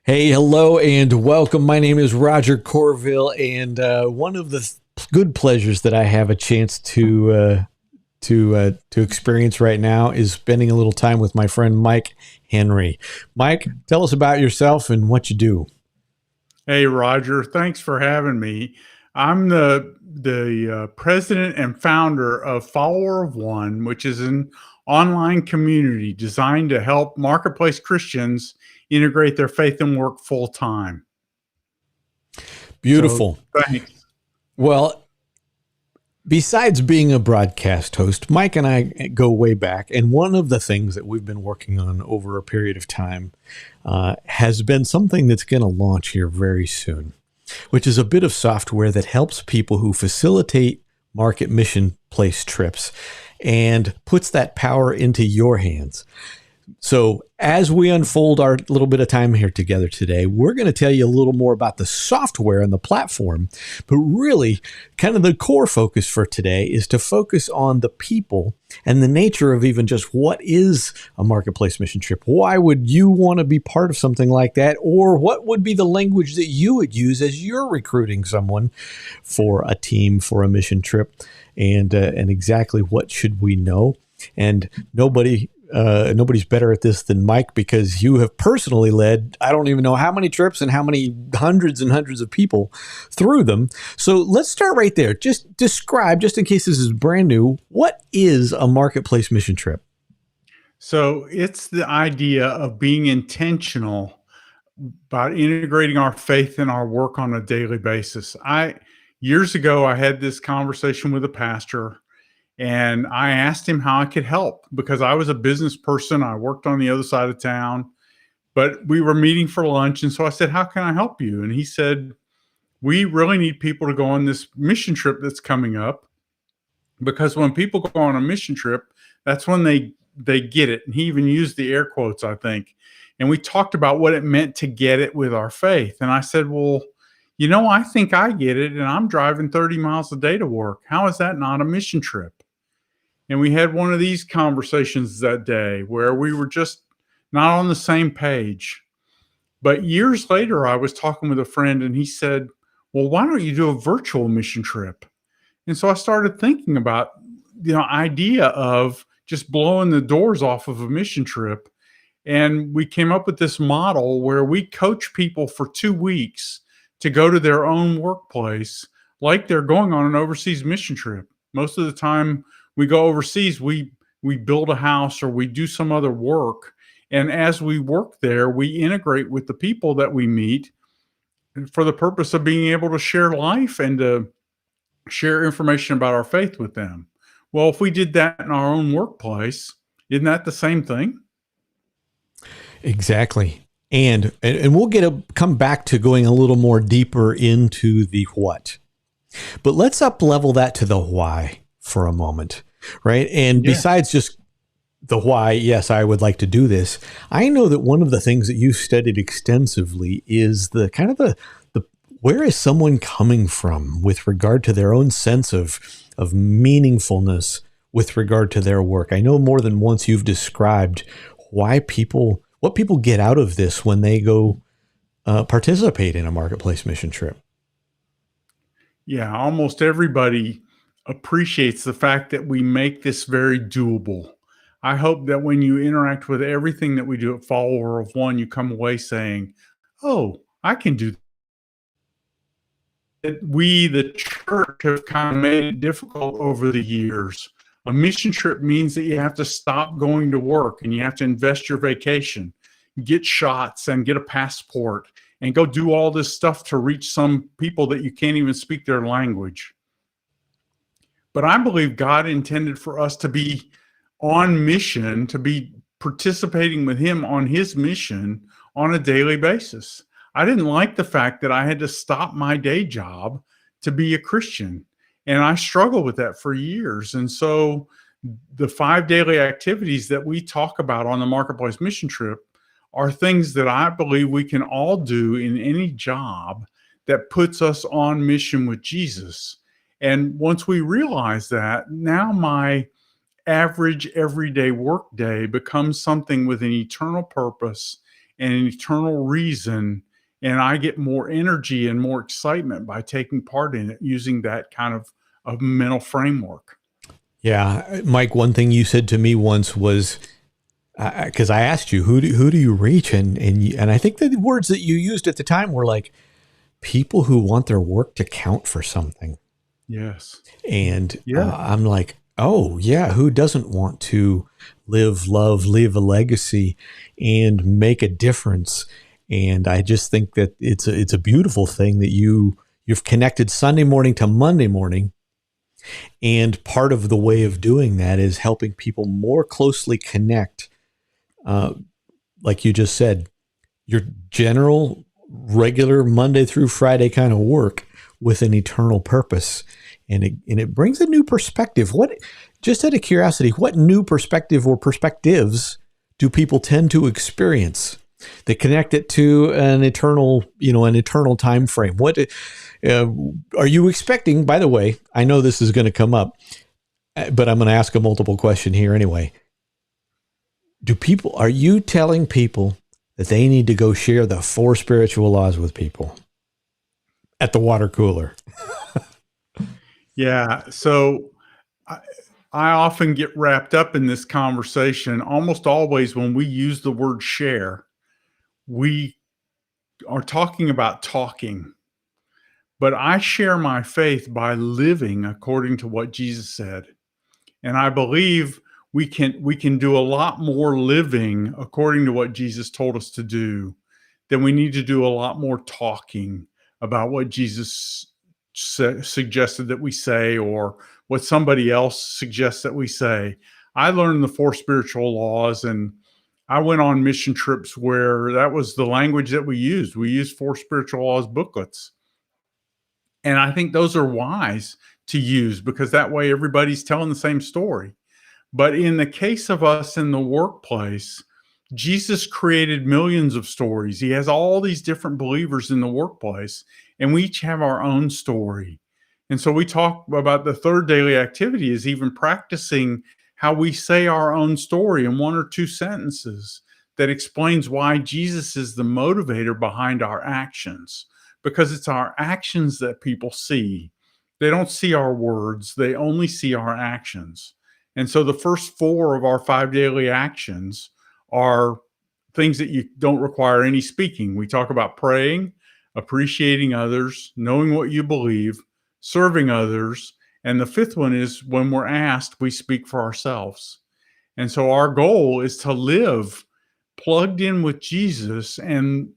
Hey, hello, and welcome. My name is Roger Corville, and one of the good pleasures that I have a chance to experience right now is spending a little time with my friend Mike Henry. Mike, tell us about yourself and what you do. Hey, Roger. Thanks for having me. I'm the president and founder of Follower of One, which is an online community designed to help marketplace Christians integrate their faith and work full time. So, Beautiful. thanks. Well, besides being a broadcast host, Mike and I go way back, and one of the things that we've been working on over a period of time has been something that's going to launch here very soon, which is a bit of software that helps people who facilitate market mission place trips and puts that power into your hands. So, as we unfold our little bit of time here together today, we're going to tell you a little more about the software and the platform. But really, kind of the core focus for today is to focus on the people and the nature of even just what is a marketplace mission trip. Why would you want to be part of something like that? Or what would be the language that you would use as you're recruiting someone for a team, for a mission trip? And exactly what should we know? And nobody's better at this than Mike, because you have personally led, I don't even know how many trips and how many hundreds and hundreds of people through them. So let's start right there. Just describe, just in case this is brand new, what is a marketplace mission trip? So, it's the idea of being intentional about integrating our faith in our work on a daily basis. Years ago, I had this conversation with a pastor and I asked him how I could help because I was a business person. I worked on the other side of town, but we were meeting for lunch. And so I said, "How can I help you?" And he said, "We really need people to go on this mission trip that's coming up because when people go on a mission trip, that's when they get it." And he even used the air quotes, I think. And we talked about what it meant to get it with our faith. And I said, "Well, I think I get it, and I'm driving 30 miles a day to work. How is that not a mission trip?" And we had one of these conversations that day where we were just not on the same page. But years later, I was talking with a friend and he said, "Well, why don't you do a virtual mission trip?" And so I started thinking about the idea of just blowing the doors off of a mission trip. And we came up with this model where we coach people for 2 weeks to go to their own workplace like they're going on an overseas mission trip. Most of the time we go overseas, we build a house or we do some other work. And as we work there, we integrate with the people that we meet for the purpose of being able to share life and to share information about our faith with them. Well, if we did that in our own workplace, isn't that the same thing? Exactly. And we'll come back to going a little more deeper into the what. But let's up level that to the why for a moment, right? And Yeah. besides just the why, yes, I would like to do this. I know that one of the things that you studied extensively is the kind of the where is someone coming from with regard to their own sense of meaningfulness with regard to their work. I know more than once you've described what people get out of this when they go participate in a marketplace mission trip. Yeah, almost everybody appreciates the fact that we make this very doable. I hope that when you interact with everything that we do at Follower of One, you come away saying, "Oh, I can do that." We, the church, have kind of made it difficult over the years. A mission trip means that you have to stop going to work and you have to invest your vacation, get shots, and get a passport, and go do all this stuff to reach some people that you can't even speak their language. But I believe God intended for us to be on mission, to be participating with Him on His mission on a daily basis. I didn't like the fact that I had to stop my day job to be a Christian. And I struggled with that for years. And so the 5 daily activities that we talk about on the Marketplace Mission Trip are things that I believe we can all do in any job that puts us on mission with Jesus. And once we realize that, now my average everyday work day becomes something with an eternal purpose and an eternal reason. And I get more energy and more excitement by taking part in it using that kind of mental framework. Yeah, Mike, one thing you said to me once was, because I asked you, who do you reach? And I think the words that you used at the time were like, people who want their work to count for something. Yes. And Yeah. I'm like, oh, yeah, who doesn't want to live, love, leave a legacy and make a difference? And I just think that it's a beautiful thing that you've connected Sunday morning to Monday morning. And part of the way of doing that is helping people more closely connect, like you just said, your general, regular Monday through Friday kind of work with an eternal purpose. And it brings a new perspective. Just out of curiosity, what new perspective or perspectives do people tend to experience that connect it to an eternal time frame? What are you expecting? By the way, I know this is going to come up, but I'm going to ask a multiple question here anyway. Are you telling people that they need to go share the 4 spiritual laws with people at the water cooler? Yeah. So I, I often get wrapped up in this conversation. Almost always, when we use the word share, we are talking about talking. But I share my faith by living according to what Jesus said. And I believe we can do a lot more living according to what Jesus told us to do than we need to do a lot more talking about what Jesus suggested that we say or what somebody else suggests that we say. I learned the 4 spiritual laws, and I went on mission trips where that was the language that we used. We used 4 spiritual laws booklets. And I think those are wise to use because that way everybody's telling the same story. But in the case of us in the workplace, Jesus created millions of stories. He has all these different believers in the workplace, and we each have our own story. And so we talk about the third daily activity is even practicing how we say our own story in 1 or 2 sentences that explains why Jesus is the motivator behind our actions, because it's our actions that people see. They don't see our words, they only see our actions. And so the first 4 of our 5 daily actions are things that you don't require any speaking. We talk about praying, appreciating others, knowing what you believe, serving others. And the 5th one is when we're asked, we speak for ourselves. And so our goal is to live plugged in with Jesus and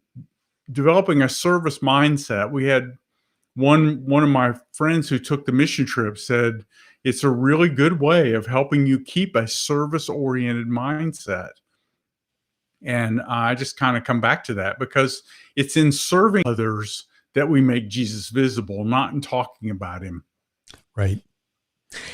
developing a service mindset. We had one of my friends who took the mission trip said it's a really good way of helping you keep a service oriented mindset. And I just kind of come back to that because it's in serving others that we make Jesus visible, not in talking about him. Right.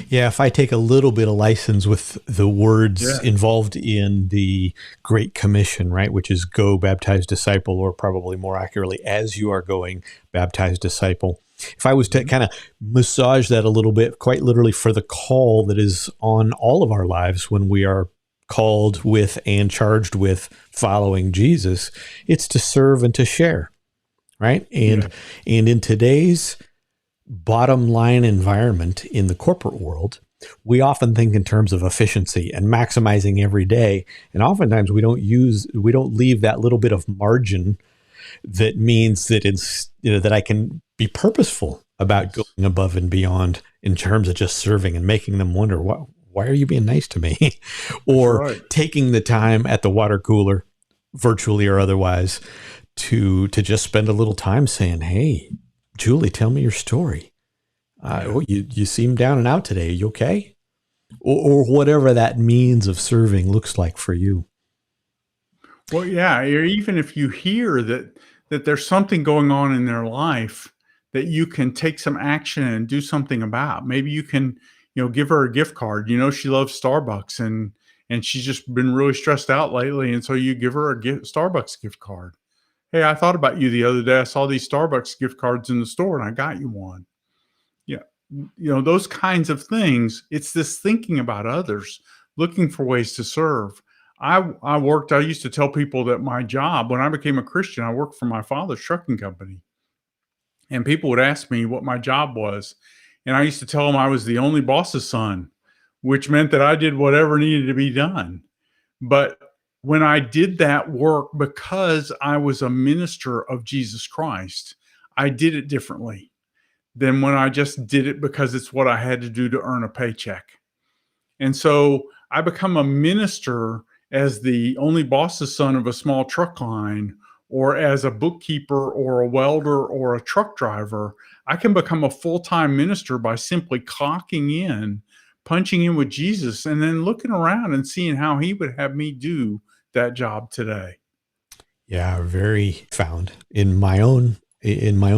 Yeah, if I take a little bit of license with the words Yeah. involved in the Great Commission, right, which is go, baptize, disciple, or probably more accurately, as you are going, baptize, disciple. If I was to kind of massage that a little bit, quite literally for the call that is on all of our lives when we are called with and charged with following Jesus, it's to serve and to share, right? And in today's bottom line environment in the corporate world, we often think in terms of efficiency and maximizing every day. And oftentimes we don't leave that little bit of margin that means that that I can be purposeful about going above and beyond in terms of just serving and making them wonder, why are you being nice to me? Or taking the time at the water cooler, virtually or otherwise, to just spend a little time saying, hey, Julie, tell me your story. You seem down and out today. Are you okay? Or whatever that means of serving looks like for you. Well, yeah, or even if you hear that there's something going on in their life that you can take some action and do something about. Maybe you can, give her a gift card. She loves Starbucks and she's just been really stressed out lately, and so you give her a Starbucks gift card. Hey, I thought about you the other day. I saw these Starbucks gift cards in the store and I got you one. Yeah. Those kinds of things. It's this thinking about others, looking for ways to serve. I used to tell people that my job, when I became a Christian, I worked for my father's trucking company. And people would ask me what my job was. And I used to tell them I was the only boss's son, which meant that I did whatever needed to be done. But when I did that work because I was a minister of Jesus Christ, I did it differently than when I just did it because it's what I had to do to earn a paycheck. And so I become a minister as the only boss's son of a small truck line, or as a bookkeeper or a welder or a truck driver. I can become a full time minister by simply clocking in, punching in with Jesus, and then looking around and seeing how he would have me do that job today. Yeah, very found in my own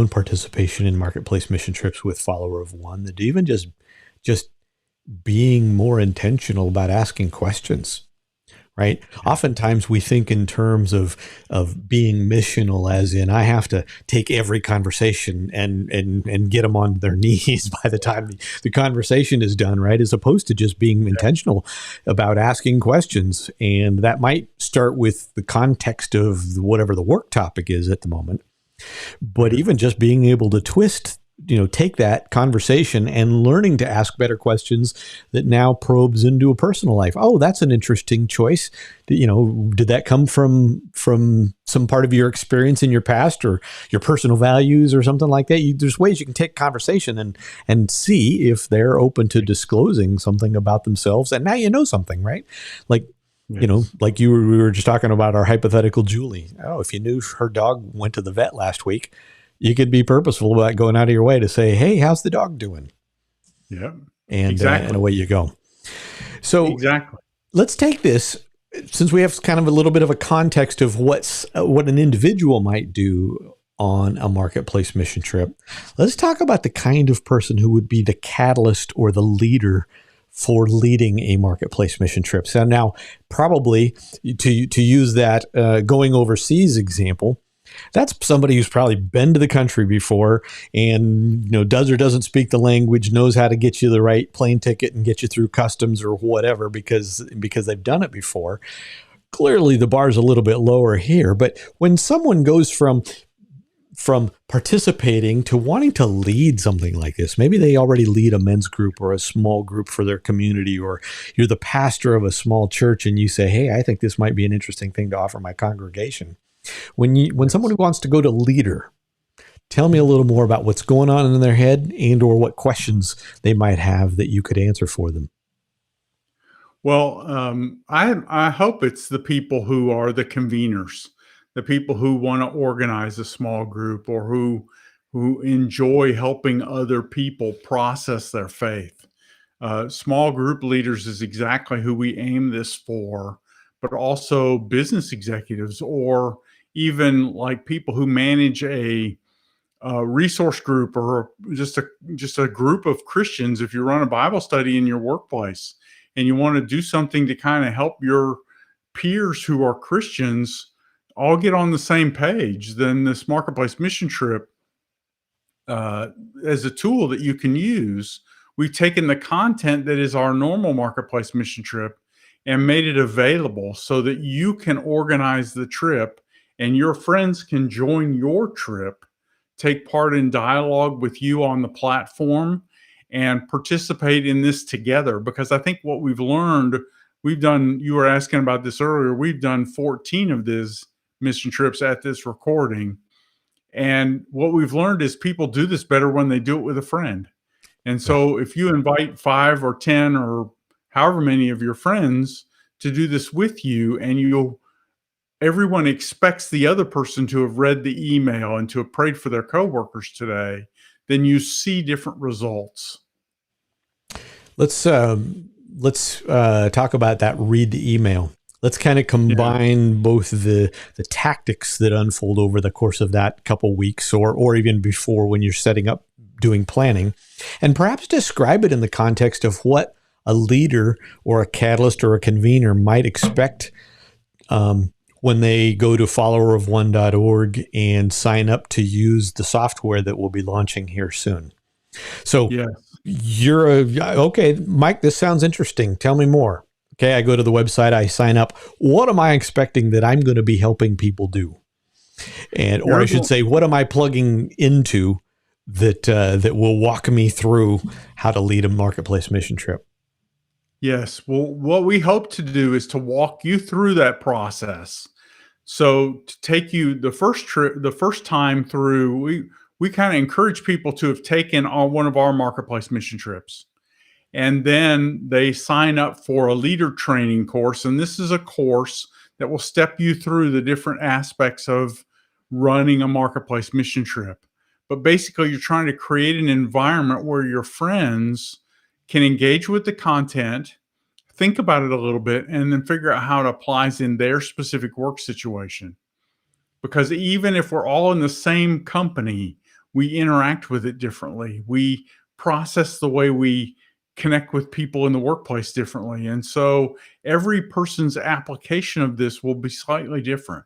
participation in marketplace mission trips with Follower of One, that even just being more intentional about asking questions, right? Oftentimes we think in terms of being missional, as in I have to take every conversation and get them on their knees by the time the conversation is done, right? As opposed to just being intentional about asking questions. And that might start with the context of whatever the work topic is at the moment. But even just being able to take that conversation and learning to ask better questions that now probes into a personal life. Oh, that's an interesting choice. Did that come from some part of your experience in your past or your personal values or something like that? There's ways you can take conversation and see if they're open to disclosing something about themselves. And now you know something, right? Like, Yes. like we were just talking about our hypothetical Julie. Oh, if you knew her dog went to the vet last week, you could be purposeful about going out of your way to say, "Hey, how's the dog doing?" Yeah. And Exactly. away you go. So Exactly. let's take this, since we have kind of a little bit of a context of what an individual might do on a marketplace mission trip. Let's talk about the kind of person who would be the catalyst or the leader for leading a marketplace mission trip. So now, probably to use that going overseas example, that's somebody who's probably been to the country before and does or doesn't speak the language, knows how to get you the right plane ticket and get you through customs or whatever because they've done it before. Clearly the bar's a little bit lower here, but when someone goes from participating to wanting to lead something like this, maybe they already lead a men's group or a small group for their community, or you're the pastor of a small church and you say, "Hey, I think this might be an interesting thing to offer my congregation." When Yes. somebody wants to go to leader, tell me a little more about what's going on in their head and or what questions they might have that you could answer for them. Well, I hope it's the people who are the conveners, the people who want to organize a small group, or who enjoy helping other people process their faith. Small group leaders is exactly who we aim this for, but also business executives, or even like people who manage a resource group, or just a group of Christians. If you run a Bible study in your workplace and you want to do something to kind of help your peers who are Christians all get on the same page, then this marketplace mission trip, uh, as a tool that you can use. We've taken the content that is our normal marketplace mission trip and made it available so that you can organize the trip and your friends can join your trip, take part in dialogue with you on the platform, and participate in this together. Because I think what we've done, you were asking about this earlier, we've done 14 of these mission trips at this recording. And what we've learned is people do this better when they do it with a friend. And Yeah. so if you invite 5 or 10 or however many of your friends to do this with you, and everyone expects the other person to have read the email and to have prayed for their coworkers today, then you see different results. Let's talk about that. Read the email. Let's kind of Yeah. combine both the tactics that unfold over the course of that couple weeks, or even before when you're setting up doing planning, and perhaps describe it in the context of what a leader or a catalyst or a convener might expect when they go to followerofone.org and sign up to use the software that we'll be launching here soon. So Yeah. okay, Mike, this sounds interesting. Tell me more. Okay, I go to the website, I sign up. What am I expecting that I'm going to be helping people do? And, or I You're should the say, what am I plugging into that will walk me through how to lead a marketplace mission trip? Yes. Well, what we hope to do is to walk you through that process. So to take you the first trip, the first time through, we kind of encourage people to have taken on one of our marketplace mission trips. And then they sign up for a leader training course. And this is a course that will step you through the different aspects of running a marketplace mission trip. But basically, you're trying to create an environment where your friends can engage with the content, think about it a little bit, and then figure out how it applies in their specific work situation. Because even if we're all in the same company, we interact with it differently. We process the way we connect with people in the workplace differently. And so every person's application of this will be slightly different.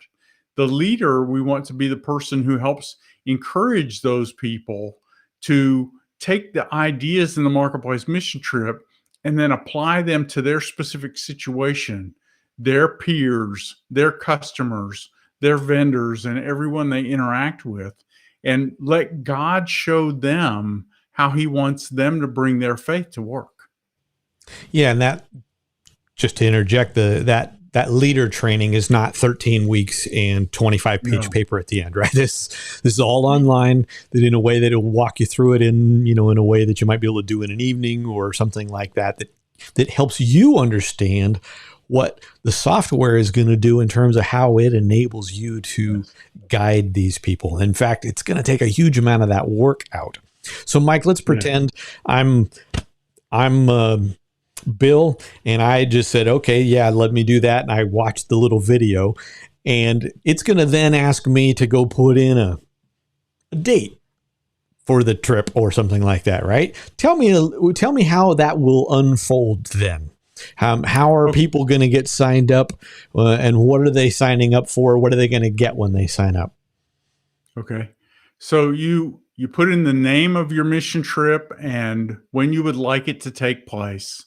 The leader, we want to be the person who helps encourage those people to take the ideas in the marketplace mission trip and then apply them to their specific situation, their peers, their customers, their vendors, and everyone they interact with, and let God show them how he wants them to bring their faith to work. Yeah, and that, just to interject, that leader training is not 13 weeks and 25-page No. paper at the end, right? This is all online, that in a way that it'll walk you through it in a way that you might be able to do in an evening or something like that helps you understand what the software is going to do in terms of how it enables you to guide these people. In fact, it's going to take a huge amount of that work out. So Mike, let's pretend I'm Bill, and I just said, okay, yeah, let me do that. And I watched the little video, and it's going to then ask me to go put in a date for the trip or something like that, right? Tell me how that will unfold then. How are people going to get signed up, and what are they signing up for? What are they going to get when they sign up? Okay. So you put in the name of your mission trip and when you would like it to take place.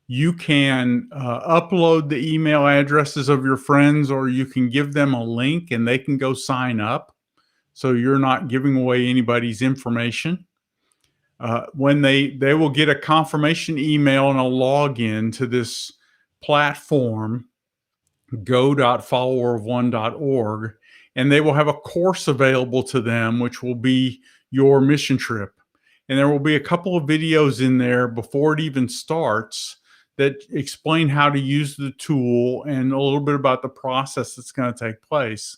You can upload the email addresses of your friends, or you can give them a link and they can go sign up. So you're not giving away anybody's information. When they will get a confirmation email and a login to this platform, go.followerofone.org, and they will have a course available to them, which will be your mission trip. And there will be a couple of videos in there before it even starts that explain how to use the tool and a little bit about the process that's going to take place.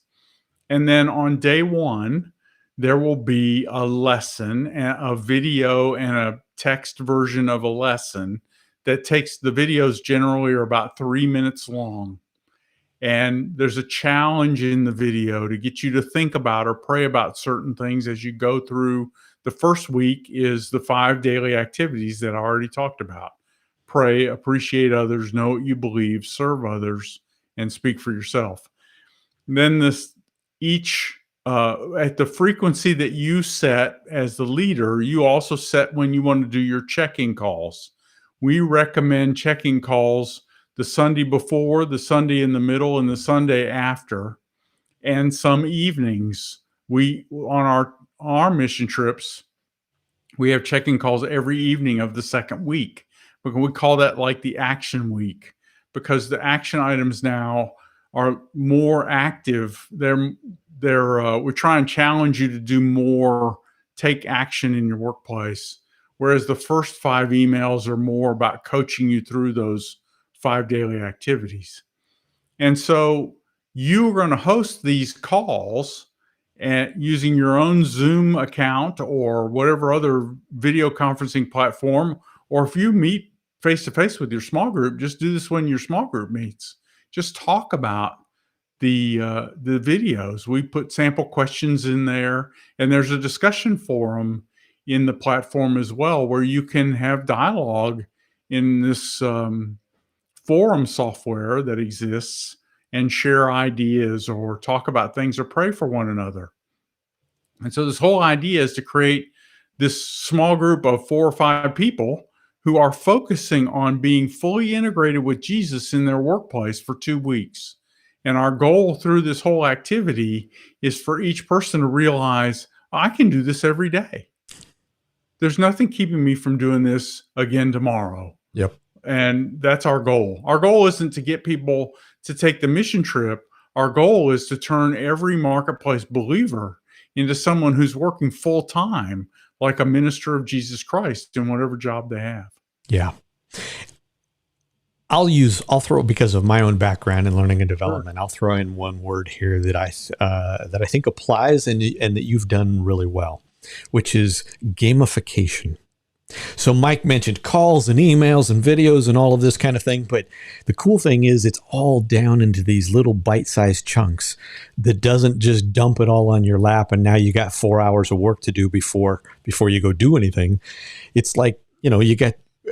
And then on day one, there will be a lesson, a video, and a text version of a lesson that takes the videos generally are about 3 minutes long. And there's a challenge in the video to get you to think about or pray about certain things as you go through. The first week is the 5 daily activities that I already talked about. Pray, appreciate others, know what you believe, serve others, and speak for yourself. And then each at the frequency that you set as the leader, you also set when you want to do your check-in calls. We recommend check-in calls the Sunday before, the Sunday in the middle, and the Sunday after, and some evenings. We on our mission trips, we have check-in calls every evening of the second week. But we call that like the action week, because the action items now are more active. We try and challenge you to do more, take action in your workplace. Whereas the first 5 emails are more about coaching you through those 5 daily activities. And so you're going to host these calls and using your own Zoom account or whatever other video conferencing platform. Or if you meet face to face with your small group, just do this when your small group meets. Just talk about the videos. We put sample questions in there, and there's a discussion forum in the platform as well, where you can have dialogue in this forum software that exists and share ideas or talk about things or pray for one another. And so this whole idea is to create this small group of 4 or 5 people who are focusing on being fully integrated with Jesus in their workplace for 2 weeks. And our goal through this whole activity is for each person to realize, I can do this every day. There's nothing keeping me from doing this again tomorrow. Yep. And that's our goal. Our goal isn't to get people to take the mission trip. Our goal is to turn every marketplace believer into someone who's working full time, like a minister of Jesus Christ in whatever job they have. Yeah. I'll throw, because of my own background in learning and development, I'll throw in one word here that I think applies and that you've done really well, which is gamification. So Mike mentioned calls and emails and videos and all of this kind of thing. But the cool thing is it's all down into these little bite-sized chunks that doesn't just dump it all on your lap. And now you got 4 hours of work to do before you go do anything. It's like,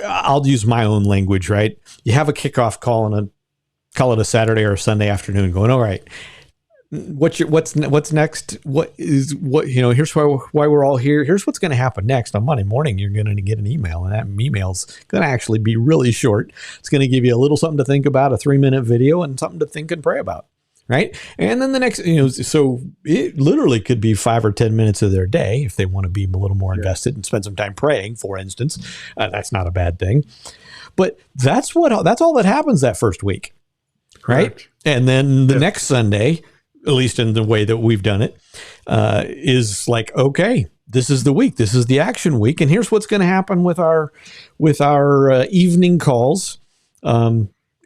I'll use my own language, right? You have a kickoff call and call it a Saturday or a Sunday afternoon going, all right, what's next? Here's why we're all here. Here's what's going to happen next. On Monday morning, you're going to get an email, and that email's going to actually be really short. It's going to give you a little something to think about, a 3-minute video, and something to think and pray about. Right. And then the next, so it literally could be 5 or 10 minutes of their day if they want to be a little more invested and spend some time praying, for instance. That's not a bad thing. But that's all that happens that first week. Right. Correct. And then the next Sunday, at least in the way that we've done it, is like, okay, this is the week. This is the action week. And here's what's going to happen with our evening calls.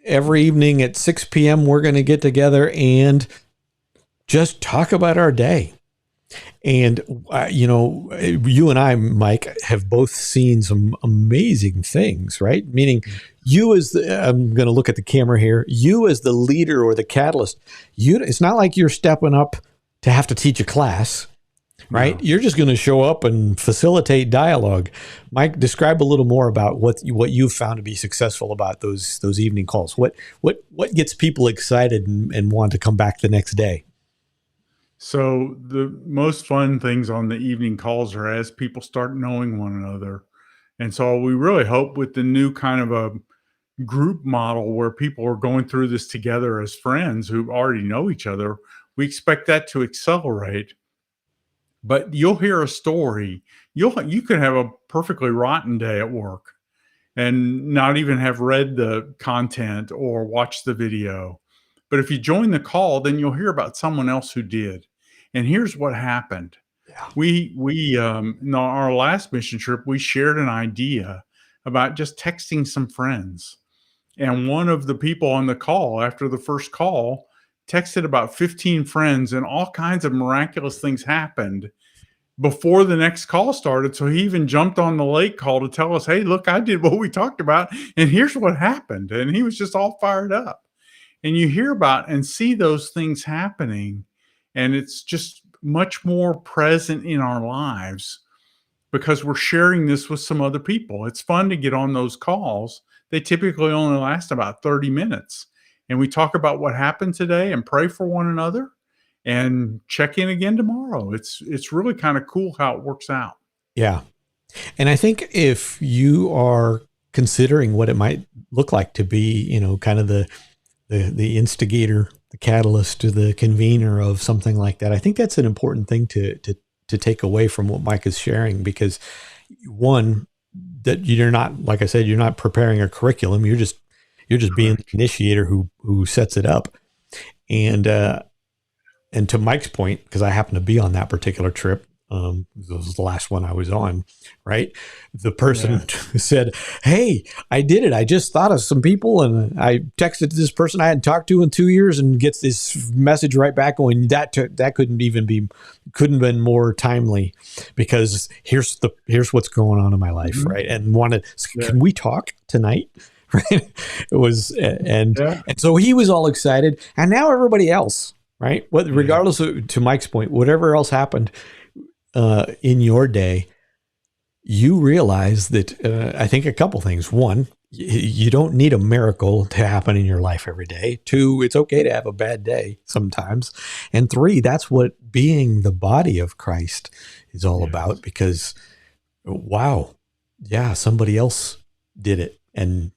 Every evening at 6 p.m., we're going to get together and just talk about our day. And, you and I, Mike, have both seen some amazing things, right? Meaning you I'm going to look at the camera here, you as the leader or the catalyst, it's not like you're stepping up to have to teach a class, right? No. You're just going to show up and facilitate dialogue. Mike, describe a little more about what you've found to be successful about those evening calls. What gets people excited and want to come back the next day? So the most fun things on the evening calls are as people start knowing one another. And so we really hope with the new kind of a group model where people are going through this together as friends who already know each other, we expect that to accelerate. But you'll hear a story. You could have a perfectly rotten day at work and not even have read the content or watched the video. But if you join the call, then you'll hear about someone else who did. And here's what happened. Yeah. We in our last mission trip, we shared an idea about just texting some friends. And one of the people on the call after the first call texted about 15 friends, and all kinds of miraculous things happened before the next call started. So he even jumped on the late call to tell us, hey, look, I did what we talked about, and here's what happened. And he was just all fired up. And you hear about and see those things happening, and it's just much more present in our lives because we're sharing this with some other people. It's fun to get on those calls. They typically only last about 30 minutes. And we talk about what happened today and pray for one another and check in again tomorrow. It's really kind of cool how it works out. Yeah. And I think if you are considering what it might look like to be, kind of the instigator, the catalyst, to the convener of something like that, I think that's an important thing to take away from what Mike is sharing, because one, that you're not, like I said, you're not preparing a curriculum. You're just being the initiator who sets it up. And to Mike's point, because I happened to be on that particular trip, this was the last one I was on, right? The person said, hey, I did it. I just thought of some people, and I texted this person I hadn't talked to in 2 years, and gets this message right back going, that couldn't have been more timely, because here's what's going on in my life, right? And can we talk tonight? Right? It was, and so he was all excited, and now everybody else, right? Regardless of, to Mike's point, whatever else happened in your day, you realize that I think a couple things. One, you don't need a miracle to happen in your life every day. Two, it's okay to have a bad day sometimes. And three, that's what being the body of Christ is all about, because wow, somebody else did it. And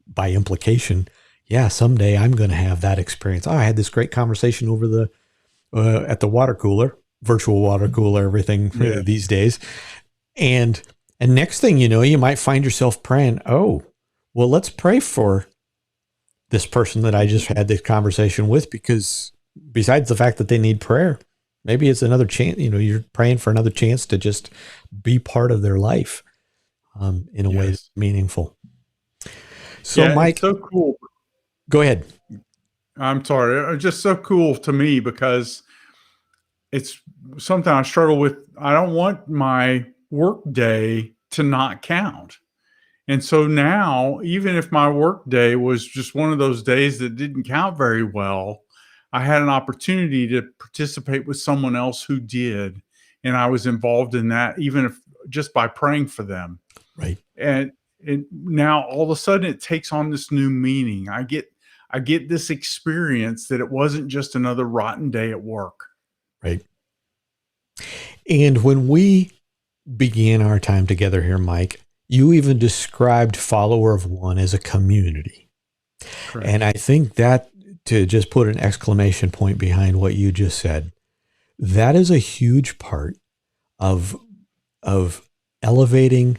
by implication, yeah, someday I'm going to have that experience. Oh, I had this great conversation over the at the water cooler, virtual water cooler, everything Yeah. these days. And next thing you know, you might find yourself praying, oh, well, let's pray for this person that I just had this conversation with, because besides the fact that they need prayer, maybe it's another chance, you're praying for another chance to just be part of their life in a way that's Yes. meaningful. So, Yeah, it's Mike, so cool. go ahead. I'm sorry. It's just so cool to me because it's something I struggle with. I don't want my work day to not count. And so now, even if my work day was just one of those days that didn't count very well, I had an opportunity to participate with someone else who did. And I was involved in that, even if just by praying for them. Right, And now all of a sudden it takes on this new meaning. I get this experience that it wasn't just another rotten day at work. right. And when we began our time together here, Mike, you even described Follower of One as a community. And Correct. I think that, to just put an exclamation point behind what you just said, that is a huge part of elevating,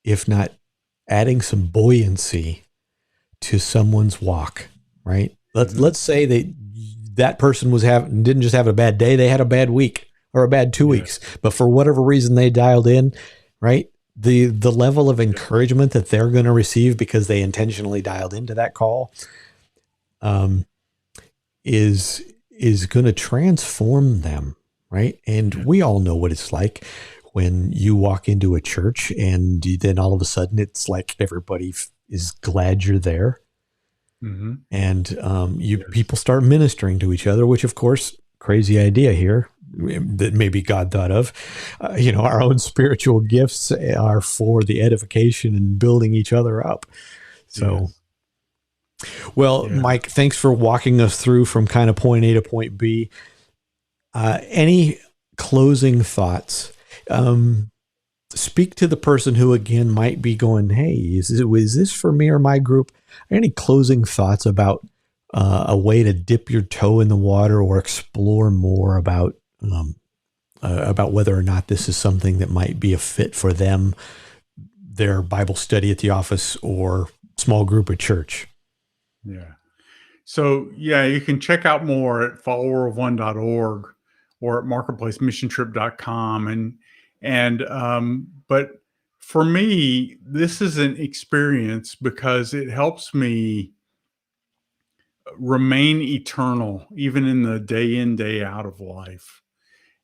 if not adding some buoyancy to someone's walk, right? Let's say that person didn't just have a bad day, they had a bad week or a bad 2 weeks, Yes. but for whatever reason they dialed in, right? The level of Yeah. encouragement that they're going to receive because they intentionally dialed into that call um, is going to transform them, right? And Yeah. we all know what it's like when you walk into a church and then all of a sudden it's like everybody is glad you're there, Hmm. and you Yes. people start ministering to each other, which of course, crazy idea here that maybe God thought of. Our own spiritual gifts are for the edification and building each other up. So, Yes. well, Yeah. Mike, thanks for walking us through from kind of point A to point B. Any closing thoughts? Um, Speak to the person who again might be going, "Hey, is this for me or my group?" Any closing thoughts about a way to dip your toe in the water or explore more about whether or not this is something that might be a fit for them, their Bible study at the office or small group at church? Yeah. So yeah, you can check out more at followerofone.org or at marketplacemissiontrip.com. But for me, this is an experience because it helps me remain eternal, even in the day in, day out of life,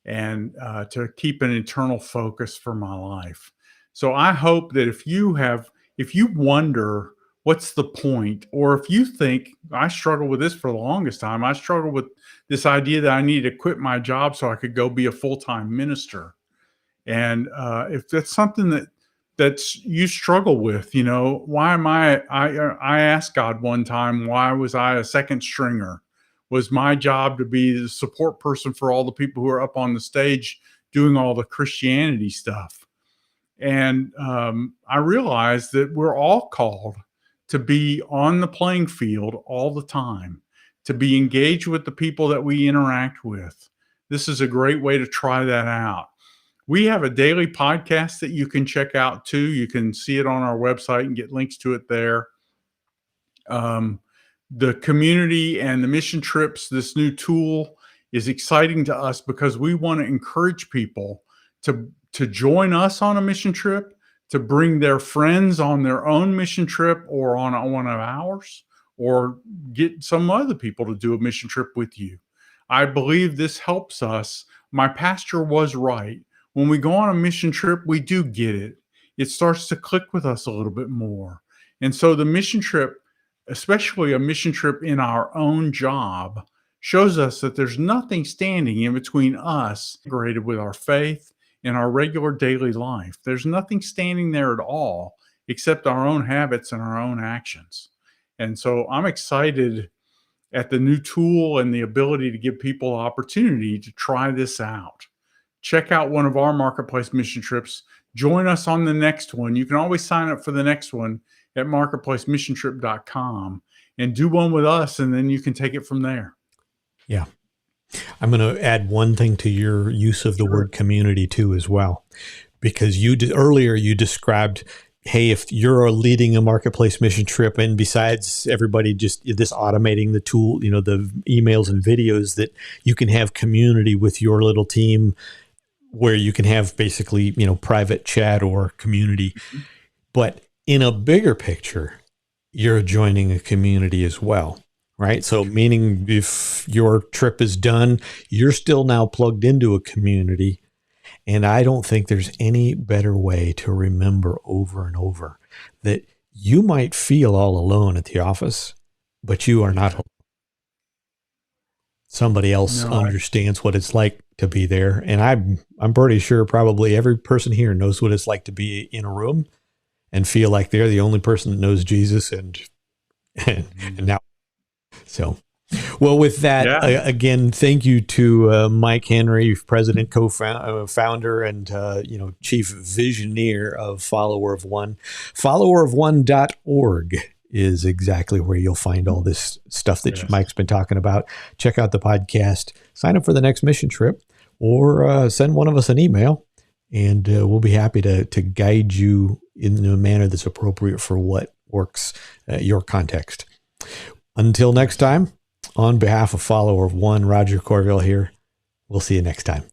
and to keep an eternal focus for my life. So I hope that if you wonder what's the point, or if you think I struggle with this for the longest time, I struggle with this idea that I need to quit my job so I could go be a full time minister. And if that's something that's you struggle with, why am I asked God one time, why was I a second stringer? Was my job to be the support person for all the people who are up on the stage doing all the Christianity stuff? And I realized that we're all called to be on the playing field all the time, to be engaged with the people that we interact with. This is a great way to try that out. We have a daily podcast that you can check out too. You can see it on our website and get links to it there. Um, the community and the mission trips, this new tool is exciting to us because we want to encourage people to join us on a mission trip, to bring their friends on their own mission trip or on one of ours, or get some other people to do a mission trip with you. I believe this helps us. My pastor was right. When we go on a mission trip, we do get it. It starts to click with us a little bit more. And so the mission trip, especially a mission trip in our own job, shows us that there's nothing standing in between us integrated with our faith in our regular daily life. There's nothing standing there at all except our own habits and our own actions. And so I'm excited at the new tool and the ability to give people opportunity to try this out. Check out one of our marketplace mission trips join us on the next one. You can always sign up for the next one at marketplacemissiontrip.com and do one with us, and then you can take it from there. Yeah. I'm going to add one thing to your use of the word community too, as well, because earlier you described, hey, if you're leading a marketplace mission trip, and besides everybody just this automating the tool, the emails and videos, that you can have community with your little team where you can have basically, private chat or community. Mm-hmm. But in a bigger picture, you're joining a community as well. Right. So meaning if your trip is done, you're still now plugged into a community. And I don't think there's any better way to remember over and over that you might feel all alone at the office, but you are not alone. Somebody else understands what it's like to be there. And I'm pretty sure probably every person here knows what it's like to be in a room and feel like they're the only person that knows Jesus and now. So, well, with that, again, thank you to Mike Henry, president, co-founder, and chief visioneer of Follower of One. Followerofone.org is exactly where you'll find all this stuff that Mike's been talking about. Check out the podcast, sign up for the next mission trip, or send one of us an email, and we'll be happy to guide you in a manner that's appropriate for what works your context. Until next time, on behalf of Follower of One, Roger Corville here. We'll see you next time.